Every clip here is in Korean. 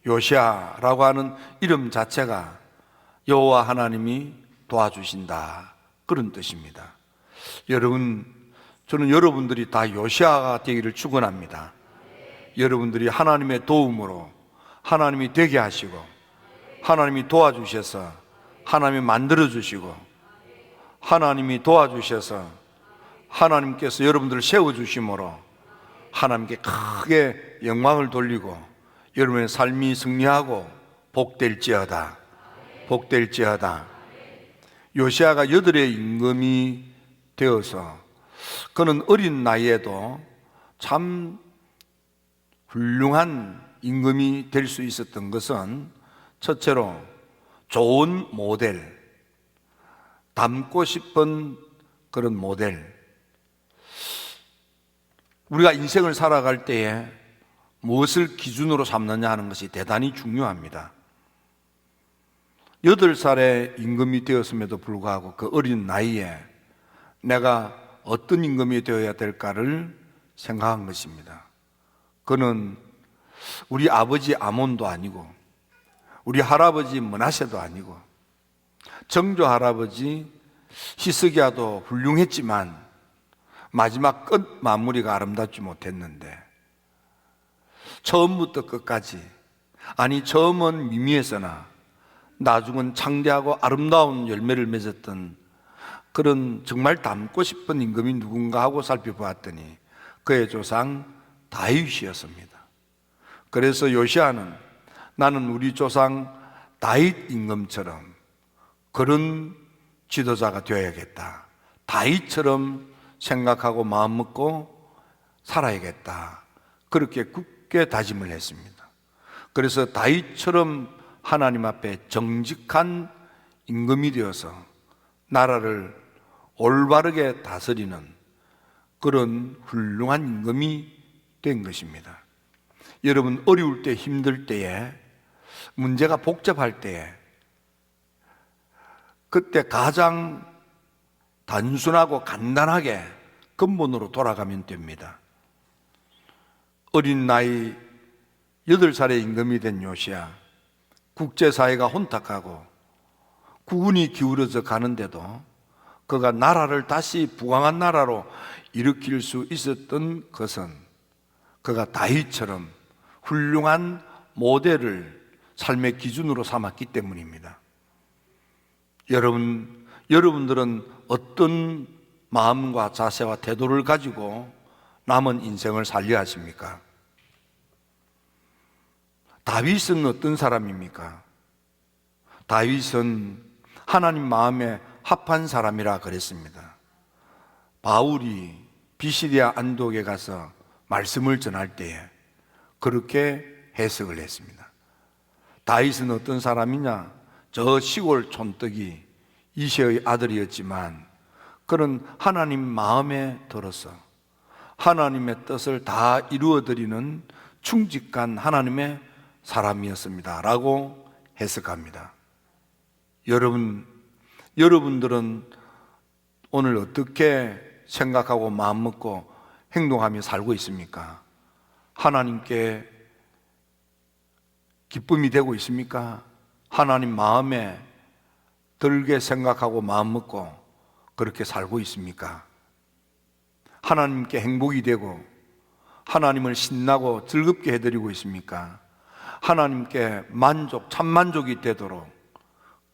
요시아라고 하는 이름 자체가 여호와 하나님이 도와주신다, 그런 뜻입니다. 여러분, 저는 여러분들이 다 요시아가 되기를 축원합니다. 여러분들이 하나님의 도움으로 하나님이 되게 하시고, 하나님이 도와주셔서 하나님이 만들어주시고, 하나님이 도와주셔서 하나님께서 여러분들을 세워주심으로 하나님께 크게 영광을 돌리고 여러분의 삶이 승리하고 복될지어다, 복될지어다. 요시아가 8의 임금이 되어서 그는 어린 나이에도 참 훌륭한 임금이 될 수 있었던 것은 첫째로 좋은 모델, 닮고 싶은 그런 모델. 우리가 인생을 살아갈 때에 무엇을 기준으로 삼느냐 하는 것이 대단히 중요합니다. 8살의 임금이 되었음에도 불구하고 그 어린 나이에 내가 어떤 임금이 되어야 될까를 생각한 것입니다. 그는 우리 아버지 아몬도 아니고 우리 할아버지 므낫세도 아니고 정조 할아버지 히스기야도 훌륭했지만 마지막 끝 마무리가 아름답지 못했는데, 처음부터 끝까지, 아니 처음은 미미했으나 나중은 창대하고 아름다운 열매를 맺었던 그런 정말 닮고 싶은 임금이 누군가 하고 살펴보았더니 그의 조상 다윗이었습니다. 그래서 요시아는 나는 우리 조상 다윗 임금처럼 그런 지도자가 되어야겠다, 다윗처럼 생각하고 마음 먹고 살아야겠다, 그렇게 굳게 다짐을 했습니다. 그래서 다윗처럼 하나님 앞에 정직한 임금이 되어서 나라를 올바르게 다스리는 그런 훌륭한 임금이 된 것입니다. 여러분, 어려울 때, 힘들 때에, 문제가 복잡할 때에 그때 가장 단순하고 간단하게 근본으로 돌아가면 됩니다. 어린 나이 8살의 임금이 된 요시야, 국제사회가 혼탁하고 국운이 기울어져 가는데도 그가 나라를 다시 부강한 나라로 일으킬 수 있었던 것은 그가 다윗처럼 훌륭한 모델을 삶의 기준으로 삼았기 때문입니다. 여러분들은 어떤 마음과 자세와 태도를 가지고 남은 인생을 살려 하십니까? 다윗은 어떤 사람입니까? 다윗은 하나님 마음에 합한 사람이라 그랬습니다. 바울이 비시디아 안독에 가서 말씀을 전할 때에 그렇게 해석을 했습니다. 다윗은 어떤 사람이냐? 저 시골 촌뜨기 이새의 아들이었지만 그는 하나님 마음에 들어서 하나님의 뜻을 다 이루어드리는 충직한 하나님의 사람이었습니다 라고 해석합니다. 여러분들은 오늘 어떻게 생각하고 마음 먹고 행동하며 살고 있습니까? 하나님께 기쁨이 되고 있습니까? 하나님 마음에 들게 생각하고 마음 먹고 그렇게 살고 있습니까? 하나님께 행복이 되고 하나님을 신나고 즐겁게 해드리고 있습니까? 하나님께 만족, 참만족이 되도록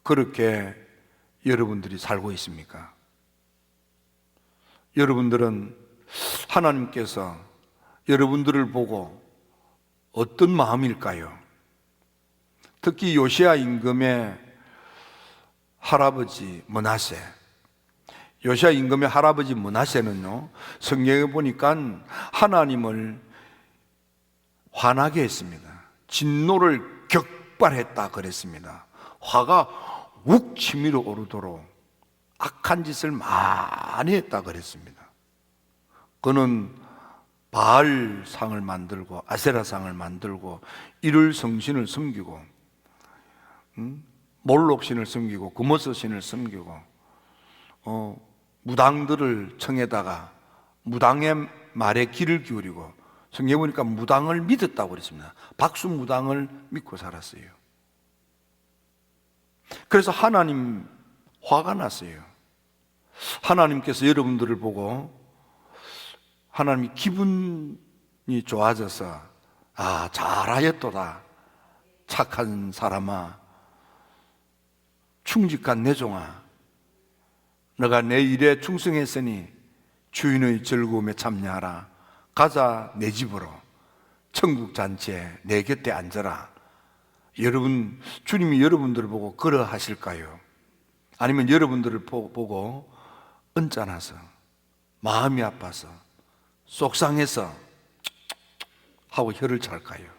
그렇게 여러분들이 살고 있습니까? 여러분들은 하나님께서 여러분들을 보고 어떤 마음일까요? 특히 요시야 임금의 할아버지 므낫세, 요시야 임금의 할아버지 므낫세는요, 성경에 보니까 하나님을 화나게 했습니다. 진노를 격발했다 그랬습니다. 화가 욱 치밀어 오르도록 악한 짓을 많이 했다 그랬습니다. 그는 바알 상을 만들고 아세라 상을 만들고 이를 성신을 섬기고 몰록 신을 섬기고 금오스 신을 섬기고 무당들을 청에다가 무당의 말에 귀를 기울이고 성경에 보니까 무당을 믿었다고 그랬습니다. 박수무당을 믿고 살았어요. 그래서 하나님 화가 났어요. 하나님께서 여러분들을 보고 하나님이 기분이 좋아져서 잘하였도다 착한 사람아, 충직한 내 종아, 너가 내 일에 충성했으니 주인의 즐거움에 참여하라. 가자 내 집으로, 천국 잔치에 내 곁에 앉아라. 여러분, 주님이 여러분들을 보고 그러하실까요? 아니면 여러분들을 보고 언짢아서, 마음이 아파서, 속상해서 하고 혀를 찰까요?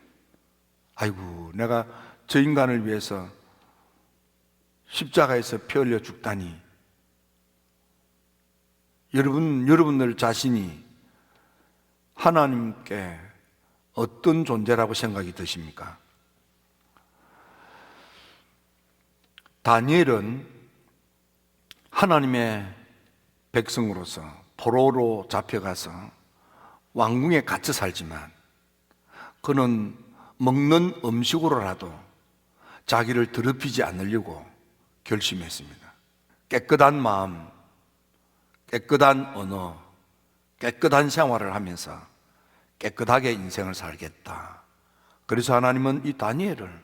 아이고, 내가 저 인간을 위해서 십자가에서 피 흘려 죽다니. 여러분들 자신이 하나님께 어떤 존재라고 생각이 드십니까? 다니엘은 하나님의 백성으로서 포로로 잡혀가서 왕궁에 갇혀 살지만 그는 먹는 음식으로라도 자기를 더럽히지 않으려고 결심했습니다. 깨끗한 마음, 깨끗한 언어, 깨끗한 생활을 하면서 깨끗하게 인생을 살겠다. 그래서 하나님은 이 다니엘을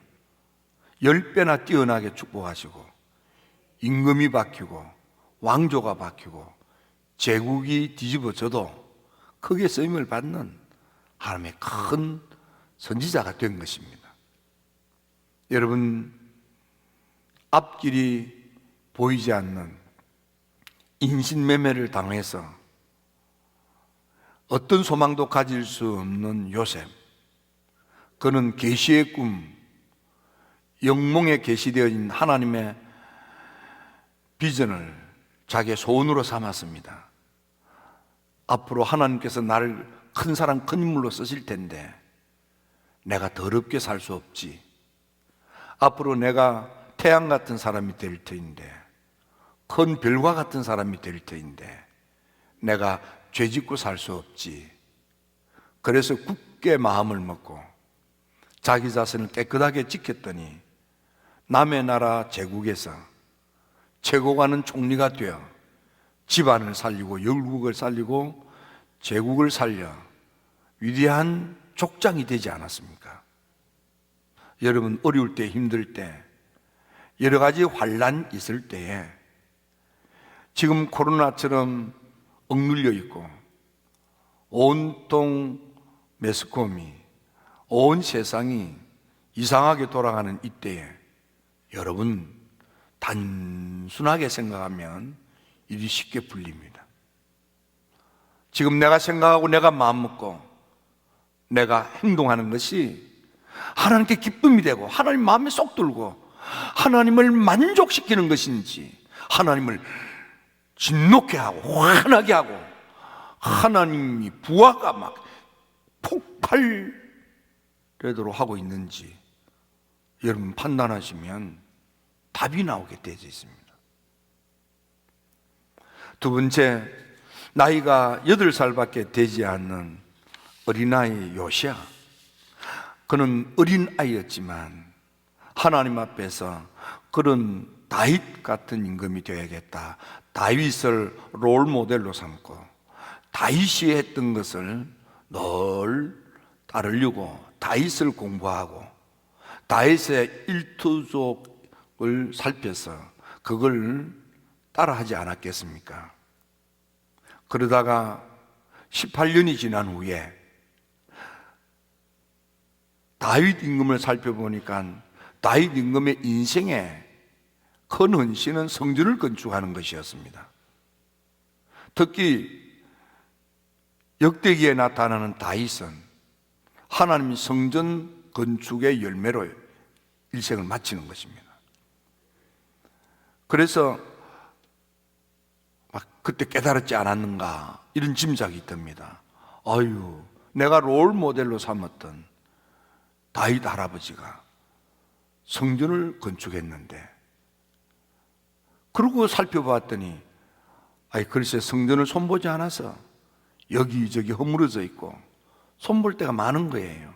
10배나 뛰어나게 축복하시고 임금이 바뀌고 왕조가 바뀌고 제국이 뒤집어져도 크게 쓰임을 받는 하나님의 큰 선지자가 된 것입니다. 여러분, 앞길이 보이지 않는 인신매매를 당해서 어떤 소망도 가질 수 없는 요셉, 그는 계시의 꿈, 영몽에 계시되어 있는 하나님의 비전을 자기의 소원으로 삼았습니다. 앞으로 하나님께서 나를 큰 사람, 큰 인물로 쓰실 텐데 내가 더럽게 살 수 없지. 앞으로 내가 태양 같은 사람이 될 터인데, 큰 별과 같은 사람이 될 터인데 내가 죄짓고 살 수 없지. 그래서 굳게 마음을 먹고 자기 자신을 깨끗하게 지켰더니 남의 나라 제국에서 최고가는 총리가 되어 집안을 살리고 열국을 살리고 제국을 살려 위대한 족장이 되지 않았습니까? 여러분, 어려울 때, 힘들 때, 여러 가지 환난 있을 때에 지금 코로나처럼 억눌려 있고 온통 매스컴이 온 세상이 이상하게 돌아가는 이때에 여러분, 단순하게 생각하면 일이 쉽게 풀립니다. 지금 내가 생각하고 내가 마음먹고 내가 행동하는 것이 하나님께 기쁨이 되고 하나님 마음에 쏙 들고 하나님을 만족시키는 것인지, 하나님을 진노케 하고 화나게 하고 하나님이 부하가 막 폭발되도록 하고 있는지 여러분 판단하시면 답이 나오게 되어 있습니다. 두 번째, 나이가 8살밖에 되지 않는 어린아이 요시야. 그는 어린아이였지만 하나님 앞에서 그런 다윗 같은 임금이 되어야겠다. 다윗을 롤 모델로 삼고 다윗이 했던 것을 늘 따르려고 다윗을 공부하고 다윗의 일투족을 살펴서 그걸 따라하지 않았겠습니까? 그러다가 18년이 지난 후에 다윗 임금을 살펴보니까 다윗 임금의 인생에 큰 헌신은 성전을 건축하는 것이었습니다. 특히 역대기에 나타나는 다윗은 하나님 성전 건축의 열매로 일생을 마치는 것입니다. 그래서 그때 깨달았지 않았는가 이런 짐작이 듭니다. 아유, 내가 롤 모델로 삼았던 다윗 할아버지가 성전을 건축했는데, 그러고 살펴봤더니 글쎄 성전을 손보지 않아서 여기저기 허물어져 있고 손볼 데가 많은 거예요.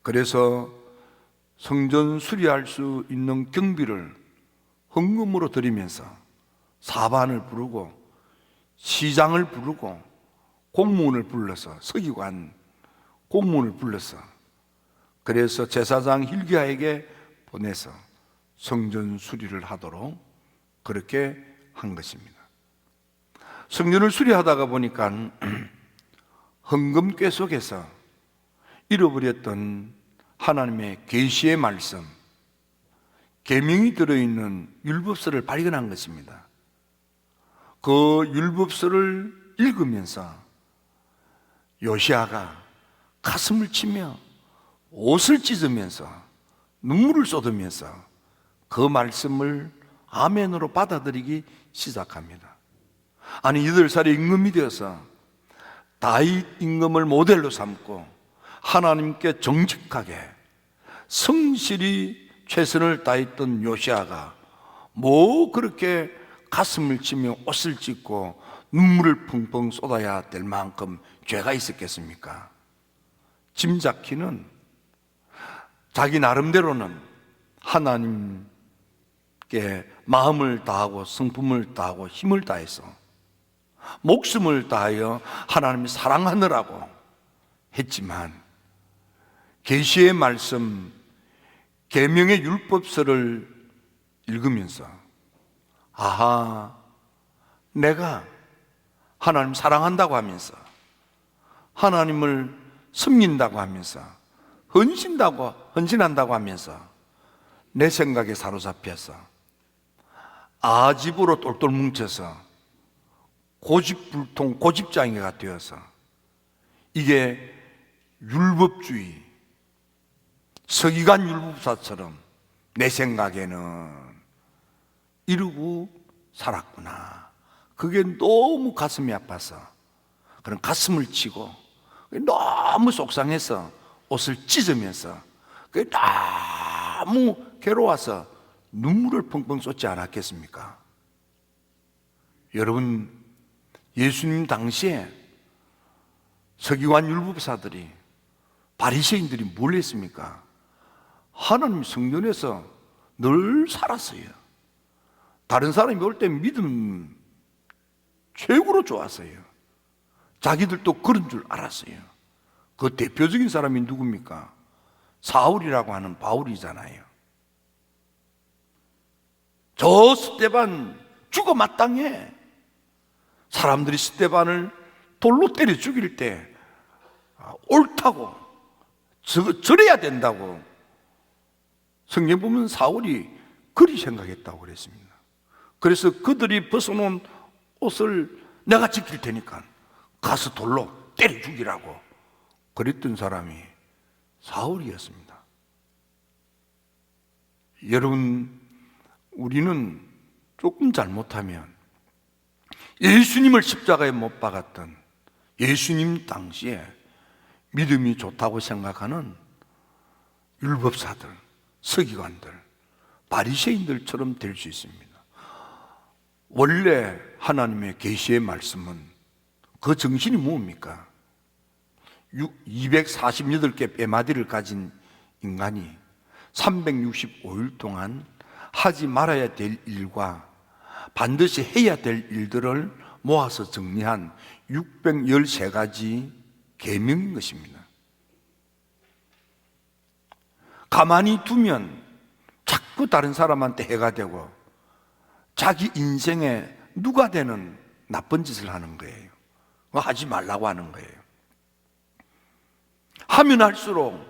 그래서 성전 수리할 수 있는 경비를 헌금으로 드리면서 사반을 부르고 시장을 부르고 공무원을 불러서, 서기관 공무원을 불러서, 그래서 제사장 hilkiya에게 보내서 성전 수리를 하도록 그렇게 한 것입니다. 성전을 수리하다가 보니까 헌금궤 속에서 잃어버렸던 하나님의 계시의 말씀, 계명이 들어있는 율법서를 발견한 것입니다. 그 율법서를 읽으면서 요시야가 가슴을 치며 옷을 찢으면서 눈물을 쏟으면서 그 말씀을 아멘으로 받아들이기 시작합니다. 아니, 8살의 임금이 되어서 다윗 임금을 모델로 삼고 하나님께 정직하게 성실히 최선을 다했던 요시야가 뭐 그렇게 가슴을 치며 옷을 찢고 눈물을 펑펑 쏟아야 될 만큼 죄가 있었겠습니까? 짐작키는 자기 나름대로는 하나님께 마음을 다하고 성품을 다하고 힘을 다해서 목숨을 다하여 하나님을 사랑하느라고 했지만, 계시의 말씀, 계명의 율법서를 읽으면서 아하, 내가 하나님 사랑한다고 하면서 하나님을 섬긴다고 하면서 헌신한다고 하면서 내 생각에 사로잡혀서 아집으로 똘똘 뭉쳐서 고집불통 고집장애가 되어서 이게 율법주의, 서기관 율법사처럼 내 생각에는 이러고 살았구나. 그게 너무 가슴이 아파서 그런 가슴을 치고 너무 속상해서 옷을 찢으면서 그게 너무 괴로워서 눈물을 펑펑 쏟지 않았겠습니까? 여러분, 예수님 당시에 서기관 율법사들이, 바리새인들이 뭘 했습니까? 하나님 성전에서 늘 살았어요. 다른 사람이 올 때 믿음 최고로 좋았어요. 자기들도 그런 줄 알았어요. 그 대표적인 사람이 누굽니까? 사울이라고 하는 바울이잖아요. 저 스데반 죽어 마땅해. 사람들이 스데반을 돌로 때려 죽일 때 옳다고, 절해야 된다고 성경 보면 사울이 그리 생각했다고 그랬습니다. 그래서 그들이 벗어놓은 옷을 내가 지킬 테니까 가서 돌로 때려 죽이라고 그랬던 사람이 사울이었습니다. 여러분, 우리는 조금 잘못하면 예수님을 십자가에 못 박았던 예수님 당시에 믿음이 좋다고 생각하는 율법사들, 서기관들, 바리새인들처럼 될 수 있습니다. 원래 하나님의 계시의 말씀은 그 정신이 뭡니까? 248개 뼈마디를 가진 인간이 365일 동안 하지 말아야 될 일과 반드시 해야 될 일들을 모아서 정리한 613가지 계명인 것입니다. 가만히 두면 자꾸 다른 사람한테 해가 되고 자기 인생에 누가 되는 나쁜 짓을 하는 거예요. 하지 말라고 하는 거예요. 하면 할수록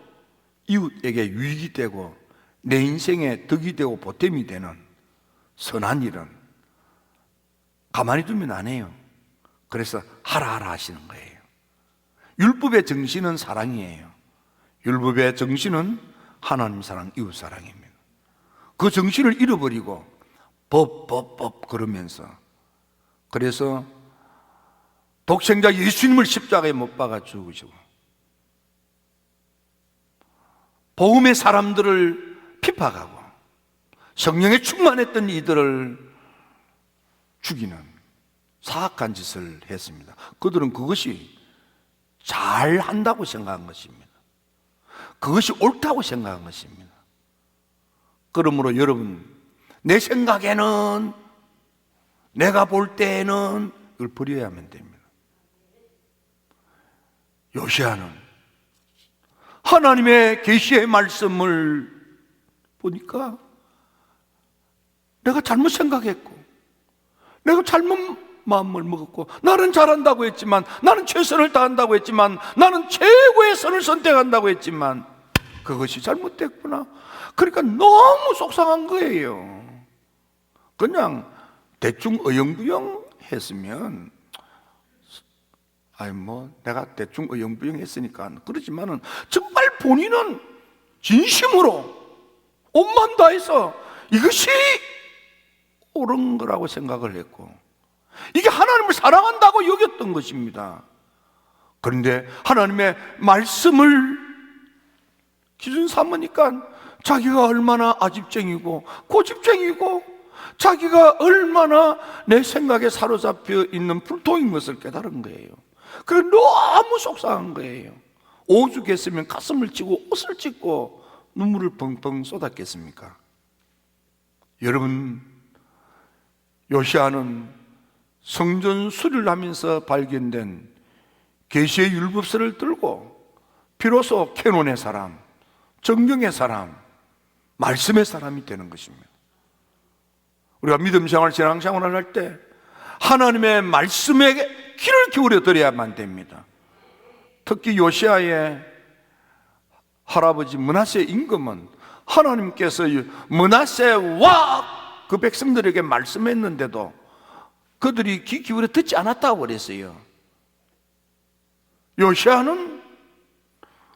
이웃에게 유익이 되고 내 인생에 덕이 되고 보탬이 되는 선한 일은 가만히 두면 안 해요. 그래서 하라 하시는 거예요. 율법의 정신은 사랑이에요. 율법의 정신은 하나님 사랑, 이웃 사랑입니다. 그 정신을 잃어버리고 법 그러면서, 그래서 독생자 예수님을 십자가에 못 박아 죽으시고 복음의 사람들을 핍박하고 성령에 충만했던 이들을 죽이는 사악한 짓을 했습니다. 그들은 그것이 잘 한다고 생각한 것입니다. 그것이 옳다고 생각한 것입니다. 그러므로 여러분, 내 생각에는, 내가 볼 때에는 이걸 버려야만 됩니다. 요시야는 하나님의 계시의 말씀을 보니까 내가 잘못 생각했고, 내가 잘못 마음을 먹었고, 나는 잘한다고 했지만, 나는 최선을 다한다고 했지만, 나는 최고의 선을 선택한다고 했지만 그것이 잘못됐구나. 그러니까 너무 속상한 거예요. 그냥 대충 어영부영 했으면, 내가 대충 어영부영 했으니까 그러지만은 정말 본인은 진심으로 온만 다해서 이것이 옳은 거라고 생각을 했고, 이게 하나님을 사랑한다고 여겼던 것입니다. 그런데 하나님의 말씀을 기준 삼으니까 자기가 얼마나 아집쟁이고 고집쟁이고 자기가 얼마나 내 생각에 사로잡혀 있는 불통인 것을 깨달은 거예요. 그래서 너무 속상한 거예요. 오죽했으면 가슴을 치고 옷을 찢고 눈물을 펑펑 쏟았겠습니까? 여러분, 요시야는 성전 수리를 하면서 발견된 계시의 율법서를 들고 비로소 캐논의 사람, 정경의 사람, 말씀의 사람이 되는 것입니다. 우리가 믿음 생활, 신앙 생활을 할 때 하나님의 말씀에 귀를 기울여 드려야만 됩니다. 특히 요시야의 할아버지 므낫세 임금은 하나님께서 므낫세와 그 백성들에게 말씀했는데도 그들이 귀 기울여 듣지 않았다고 그랬어요. 요시야는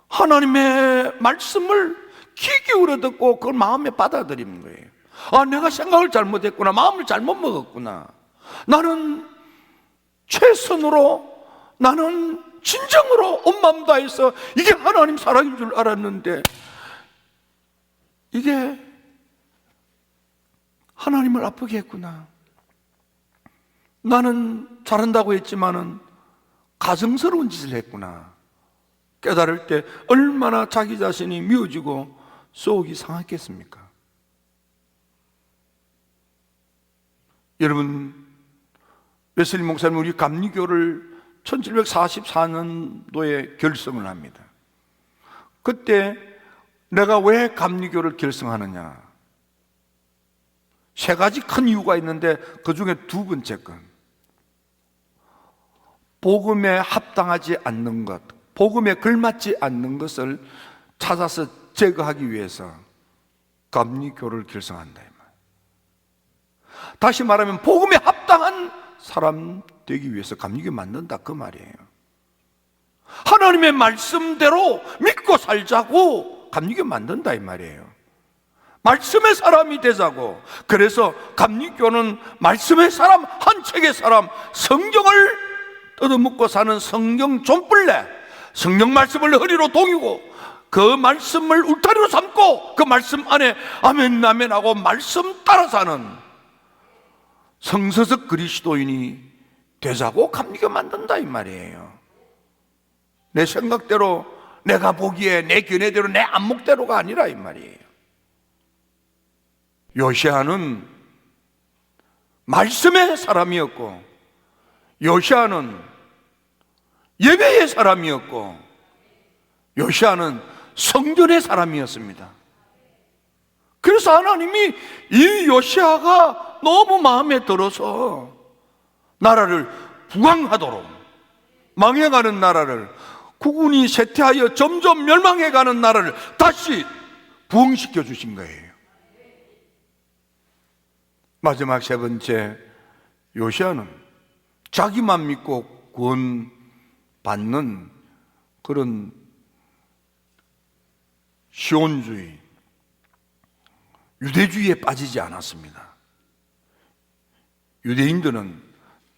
하나님의 말씀을 귀 기울여 듣고 그걸 마음에 받아들이는 거예요. 아, 내가 생각을 잘못했구나, 마음을 잘못 먹었구나, 나는 최선으로, 나는 진정으로 온 마음 다해서 이게 하나님 사랑인 줄 알았는데 이게 하나님을 아프게 했구나, 나는 잘한다고 했지만은 가증스러운 짓을 했구나 깨달을 때 얼마나 자기 자신이 미워지고 속이 상했겠습니까? 여러분, 웨슬리 목사님 우리 감리교를 1744년도에 결성을 합니다. 그때 내가 왜 감리교를 결성하느냐, 세 가지 큰 이유가 있는데 그 중에 두 번째 건, 복음에 합당하지 않는 것, 복음에 걸맞지 않는 것을 찾아서 제거하기 위해서 감리교를 결성한다. 다시 말하면 복음에 합당한 사람 되기 위해서 감리교 만든다, 그 말이에요. 하나님의 말씀대로 믿고 살자고 감리교 만든다 이 말이에요. 말씀의 사람이 되자고. 그래서 감리교는 말씀의 사람, 한 책의 사람, 성경을 뜯어먹고 사는 성경 존플레, 성경 말씀을 허리로 동이고 그 말씀을 울타리로 삼고 그 말씀 안에 아멘 아멘하고 말씀 따라 사는 성서적 그리스도인이 되자고 감리교 만든다 이 말이에요. 내 생각대로, 내가 보기에 내 견해대로, 내 안목대로가 아니라 이 말이에요. 요시야는 말씀의 사람이었고, 요시야는 예배의 사람이었고, 요시야는 성전의 사람이었습니다. 그래서 하나님이 이 요시야가 너무 마음에 들어서 나라를 부강하도록, 망해가는 나라를, 국군이 쇠퇴하여 점점 멸망해가는 나라를 다시 부흥시켜 주신 거예요. 마지막 세 번째, 요시야는 자기만 믿고 구원 받는 그런 시온주의, 유대주의에 빠지지 않았습니다. 유대인들은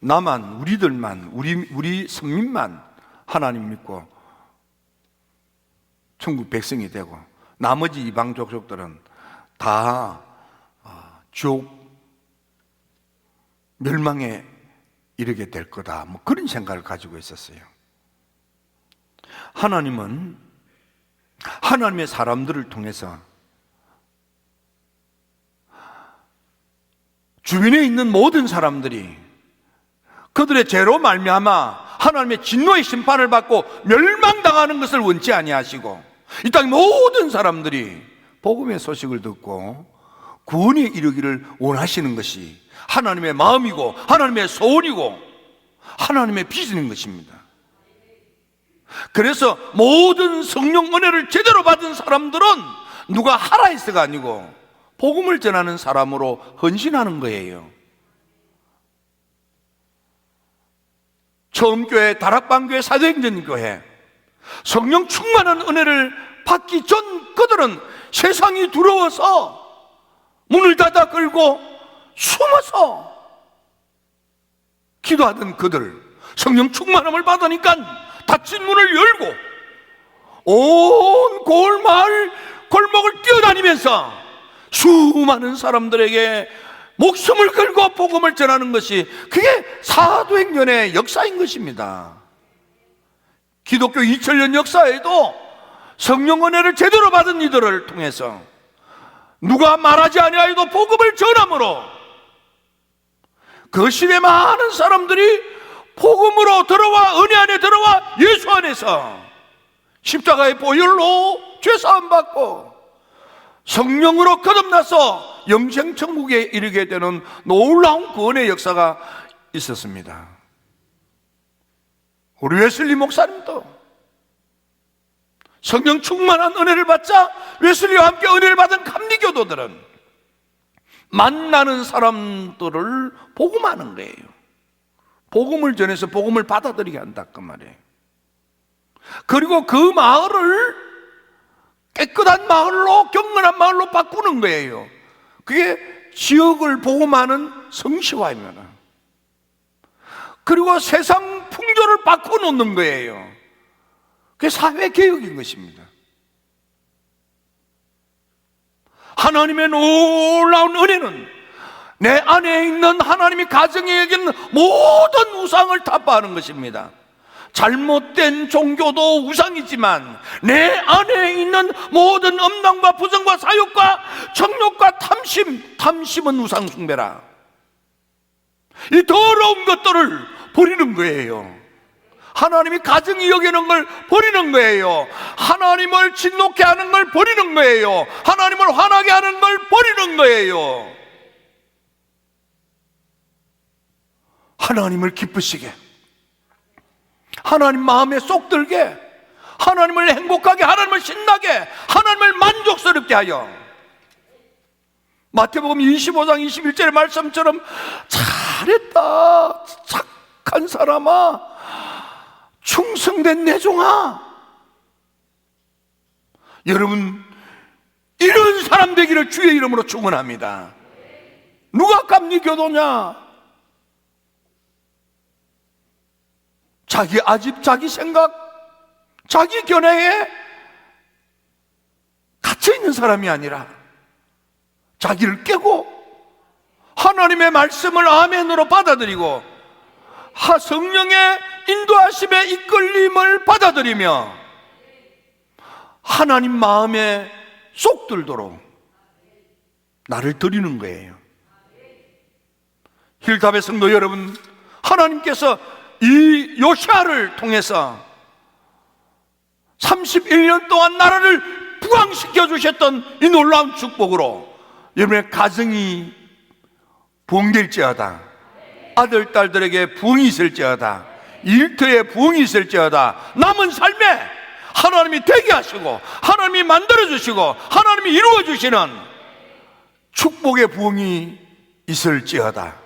나만, 우리들만, 우리 선민만 하나님 믿고 천국 백성이 되고 나머지 이방 족속들은 다 지옥 멸망에 이르게 될 거다, 뭐 그런 생각을 가지고 있었어요. 하나님은 하나님의 사람들을 통해서 주변에 있는 모든 사람들이 그들의 죄로 말미암아 하나님의 진노의 심판을 받고 멸망당하는 것을 원치 아니하시고, 이 땅의 모든 사람들이 복음의 소식을 듣고 구원에 이르기를 원하시는 것이 하나님의 마음이고 하나님의 소원이고 하나님의 비전인 것입니다. 그래서 모든 성령 은혜를 제대로 받은 사람들은 누가 하라 해서가 아니고 복음을 전하는 사람으로 헌신하는 거예요. 처음 교회, 다락방교회, 사도행전 교회, 성령 충만한 은혜를 받기 전 그들은 세상이 두려워서 문을 닫아 끌고 숨어서 기도하던 그들, 성령 충만함을 받으니까 닫힌 문을 열고 온 골마을 골목을 뛰어다니면서 수많은 사람들에게 목숨을 걸고 복음을 전하는 것이, 그게 사도행전의 역사인 것입니다. 기독교 2000년 역사에도 성령 은혜를 제대로 받은 이들을 통해서 누가 말하지 아니하여도 복음을 전함으로 그 시대 많은 사람들이 복음으로 들어와, 은혜 안에 들어와 예수 안에서 십자가의 보혈로 죄사함 받고 성령으로 거듭나서 영생 천국에 이르게 되는 놀라운 구원의 역사가 있었습니다. 우리 웨슬리 목사님도 성령 충만한 은혜를 받자 웨슬리와 함께 은혜를 받은 감리교도들은 만나는 사람들을 복음하는 거예요. 복음을 전해서 복음을 받아들이게 한다 그 말이에요. 그리고 그 마을을 깨끗한 마을로, 경건한 마을로 바꾸는 거예요. 그게 지역을 복음하는 성시화입니다. 그리고 세상 풍조를 바꿔놓는 거예요. 그게 사회개혁인 것입니다. 하나님의 놀라운 은혜는 내 안에 있는 하나님이 가정에 여기는 모든 우상을 타파하는 것입니다. 잘못된 종교도 우상이지만 내 안에 있는 모든 음란과 부정과 사욕과 정욕과 탐심은 우상 숭배라. 이 더러운 것들을 버리는 거예요. 하나님이 가정이 여기는 걸 버리는 거예요. 하나님을 진노케 하는 걸 버리는 거예요. 하나님을 화나게 하는 걸 버리는 거예요. 하나님을 기쁘시게, 하나님 마음에 쏙 들게, 하나님을 행복하게, 하나님을 신나게, 하나님을 만족스럽게 하여, 마태복음 25장 21절의 말씀처럼 잘했다 착한 사람아, 충성된 내 종아. 여러분, 이런 사람 되기를 주의 이름으로 축원합니다. 누가 감리교도냐? 자기 아집, 자기 생각, 자기 견해에 갇혀있는 사람이 아니라 자기를 깨고 하나님의 말씀을 아멘으로 받아들이고 성령의 인도하심에 이끌림을 받아들이며 하나님 마음에 쏙 들도록 나를 드리는 거예요. 힐탑의 성도 여러분, 하나님께서 이 요시아를 통해서 31년 동안 나라를 부강시켜 주셨던 이 놀라운 축복으로 여러분의 가정이 부흥될지어다, 아들, 딸들에게 부흥이 있을지어다, 일터에 부흥이 있을지어다, 남은 삶에 하나님이 되게 하시고 하나님이 만들어주시고 하나님이 이루어주시는 축복의 부흥이 있을지어다.